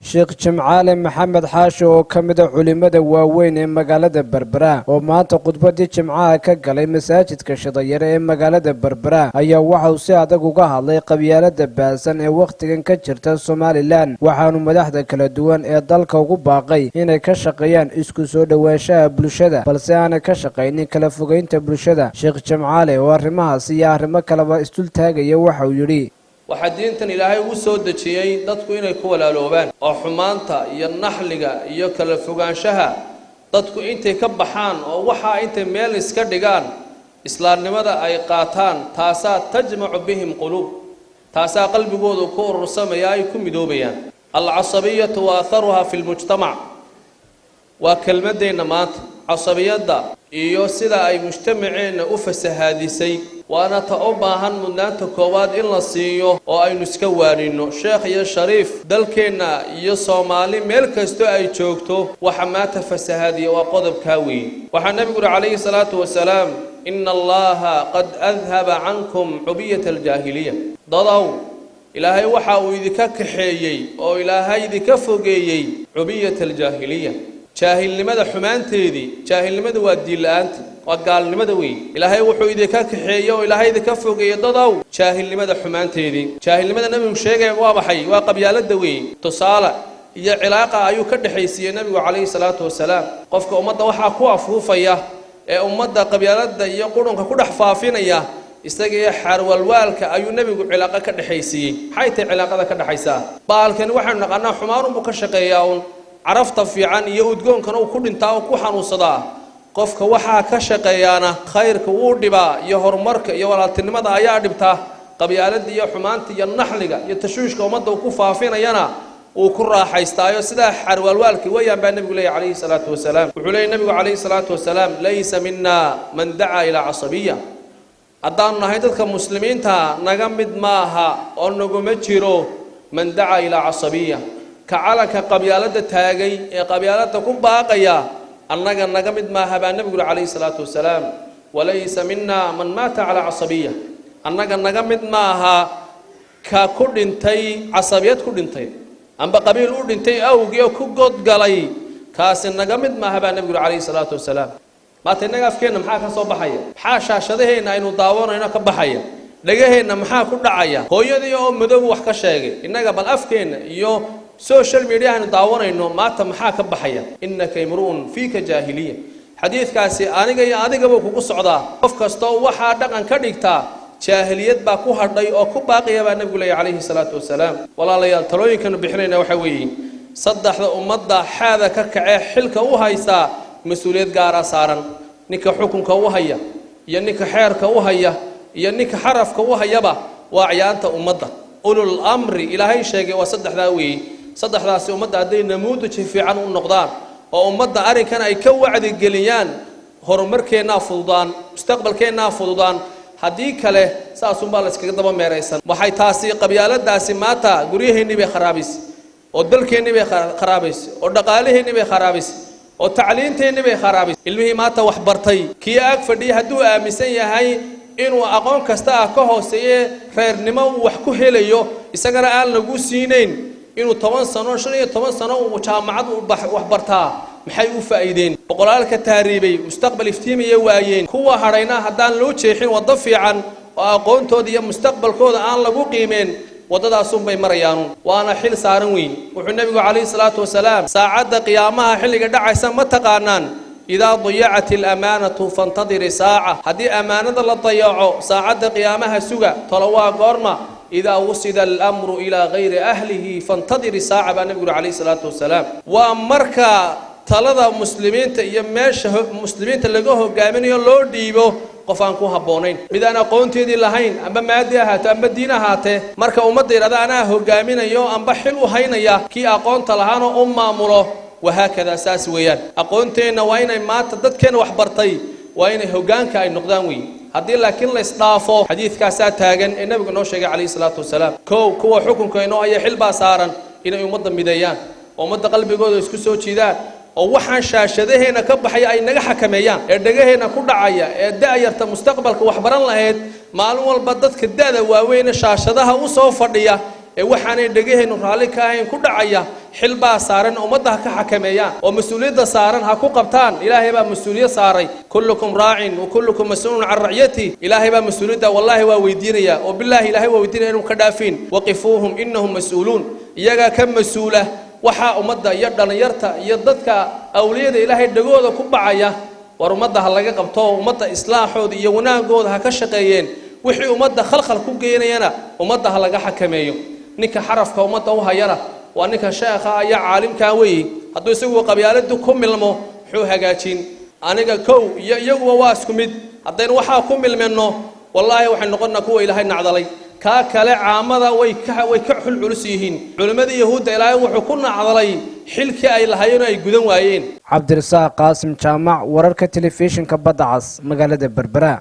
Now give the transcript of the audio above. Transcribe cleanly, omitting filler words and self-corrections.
sheekh Jimcaale Maxamed Xaashi oo ka mid ah culimada waaweyn ee magaalada Berbera oo maanta khudbadii Jimcaha ka galay masaajidka Shidayare ee magaalada Berbera ayaa waxa uu si adag uga hadlay qabyaalada baasan ee waqtigan ka jirta Soomaaliland waxaanu madaxda kala duwan ee dalka ugu baaqay inay ka shaqeeyaan isku soo dhawaanshaha bulshada balse aanay ka shaqeynin kala fogeynta bulshada. sheekh Jimcaale oo arrimahaas iyo arrimo kaleba istul taagaya waxa uu yiri waxa diintan Ilaahay uu soo dejiyay dadku inay ku walaaloobaan oo xumaanta iyo naxliga iyo kala fogaanshaha dadku intay ka baxaan oo waxa intay meel iska dhigaan islaamnimada ay qaataan taasa tajmacu bihim qulub taasa qalbigoodu ku urursamaya ay ku midoobayaan. al-asabiyyatu wa atharuha fil mujtama' wa kalmadeena maanta asabiyada iyo sida ay mujtamaceena u fasahaadisay waana ta u baahan mudnaanta koowaad in la siiyo oo aynu iska waarino. sheekh iyo shariif dalkeena iyo Soomaali meel kasto ay joogto waxa maanta fasahaadiya waa qodobka weyn. waxa nabigu calayhi salaatu wasalaam inna allaha qad adhaba ankum ubiyat al-jahiliya dadaw ilaahay waxa uu idinka kaxeeyay oo ilaahay idinka fogeeyay ubiyat al-jahiliya jaahilnimada xumaanteedii. jaahilnimadu waa diilaanta waa gaalnimada weyn. ilaahay wuxuu idinka kaxeeyay oo ilaahay idinka fogeeyay dadaw jaahilnimada xumaanteedii. jaahilnimada nabigu sheegay waa baxay waa qabyaalada weyn. tusaale iyo cilaaqa ayuu ka dhaxaysiyay nabigu calayhi salaatu wasalaam. qofka ummadda waxa ku afuufaya ee ummadda qabyaalada iyo qurunka ku dhax faafinaya isaga iyo xarwalwaalka ayuu nabigu cilaaqa ka dhaxaysiyay. maxay tahay cilaaqada ka dhaxaysaa? baalkan waxaan naqanaa xumaan uu ka shaqeeyaa عرفت في عن يودجون كانوا كل تاو كوحن وصدا قفك وحى كشقيانا خير كوردبا يهر مرك يولا تنمد أياد بتا قبيلة دي حمانتي النحلقة يتشوش كومد وكوفا فينا ينا وكرة حيستايو سدا حر والوالك ويا النبي عليه الصلاة والسلام وحلي النبي عليه الصلاة والسلام ليس منا من دعا إلى عصبية أدان نهايتك مسلمين تا نجمد ماها أو نجمتشرو من دعا إلى عصبية كعلك قبيلة تاجي قبيلة كم باقية أنك نجمد ما هبا النبي عليه الصلاة والسلام وليس منا من مات على عصبية أنك نجمد معها ككل انتي عصبيات كل انتي أم بقبيل كل انتي أو جيو كجود قلي كاس نجمد ما هبا النبي عليه الصلاة والسلام ما تنجف كنا محاك صباحية حاشا شده هنا إنه داور هنا كبحية لجهنا محاك كل عيا قوي دي يوم مدو وحكي شيء إنك بالأفكين يو سوشيال ميديا هن داورنا إنه ما تمحاك بحيا إنك يمرون فيك جاهلية حديث كاسي أنا جاي أبوك قصعدا أفكستو واحد عن كديكتا جاهلية باكو هردي أو كباقي يا النبي عليه الصلاة والسلام والله لا يلتلوين كانوا بحرنا وحوي صدح أمضى هذا ككع حلك وهيسا مسؤولية جارا صارن نك حكم كوهيا ينك حير كوهيا ينك حرف كوهيا با وعيانت أمضى أولو الأمر إلى هاي شيء وصدح ذاوي صدح راسي ومدة عدي نموت في عن النقدان ومدة أري كان يكوعد الجليان هرمر كينا فضان مستقبل كينا فضان هديك له ساسون بالس كده بمريسن وحي تاسي قبيلة داسي ماتا قريه النبي خرابيس ودل كنبي خرابيس ودقاله النبي خرابيس وتعليم النبي خرابيس المهم ماتا وحبرتي كي أكفدي هدو أمسية هاي إنه أقوم كستا كهوسية خير نما وحكوه ليو إسقر آل نجوسينين إنه 8 سنة 8 سنة وجامعات وحبرتها محي وفائدين بقولك التهريبي مستقبل افتيمي يوايين هو هرينا هدان لو تشيحين وضفي عن وأقوم تودي مستقبل كود آن لجو قيمين وضدا صنبي مريانون وأنا حل سارنوين وحنبي عليه الصلاة والسلام ساعد قيامها حل قدع عسام متقانان إذا ضيعت الأمانة فانتظر ساعة هذه أمانة لا تضيعوا ساعة قيامها سجى طلوا قرمة إذا وصل الأمر إلى غير أهله فانتظر ساعة بنقول عليه الصلاة والسلام وأمرك طلب مسلمين يمش مسلمين تلقوه جامين يلور ديبو قفانكو هبونين إذا أنا قنت يدي لهين أما مادية هات أما دينا هاته مرك أمضي إذا أنا هو جامين يو أم بحلو هين يا كي أقون طلعانو مره وهكذا أساس ويان أقونتين وين ما تدت كان وحبرتي وين هوجان كاي نقدانوي هذه لكن الإصطافة حديث كاسات تاجن النبي قلنا شيء عليه الصلاة والسلام كو حكم كأنه أي حلبة صارن إنه يمضى بديان ومضى قلبي يقول يسكسو كذا أو وحن شاشة هنا كبحي أي نجح كميان الدجاه هنا كل عيا الداير مستقبل وحبران لهيد معلومة بدت كده وين شاشة ده وصوف فردية waxaanay dhagahaynu raalli ka ahayn ku dhacaya xil baa saaran ummadda ka xakameeyaan oo mas'uuliyadda saaran ha ku qabtaan ilaahay baa mas'uuliyad saaray kullukum raacin wa kullukum mas'uulun can ra'yati ilaahay baa mas'uuliyadda wallahi waa weydiinaya oo billahi ilaahay waa weydiinaya inuu ka dhaafin waqifuuhum innahum mas'uuluun iyaga ka mas'uula waxa ummadda iyo dhalinyarta iyo dadka awliyada ilaahay dhagooda ku bacaya war ummadda ha laga qabto ummadda islaaxooda iyo wanaagooda ha ka shaqeeyeen wixii ummadda khalkhal ku geynayana ummadda ha laga xakameeyo ninka xarafka ummadda u hayana waa ninka sheekha iyo caalimka weey hadduu isagu qabyaaladu ku milmo wuxuu hagaajin aniga kow iyo iyagu waa isku mid haddaynu waxa ku milmeno wallahi waxay noqonnaa kuwa ilaahay nacdalay ka kale caamada way ka xul culus yihiin culimada yahuudda ilaahay wuxuu ku nacdalay xilkii ay lahaayeen ay gudan waayeen cabdirasaaq qaasim jaamac wararka telefishinka badda cas magaalada Berbera.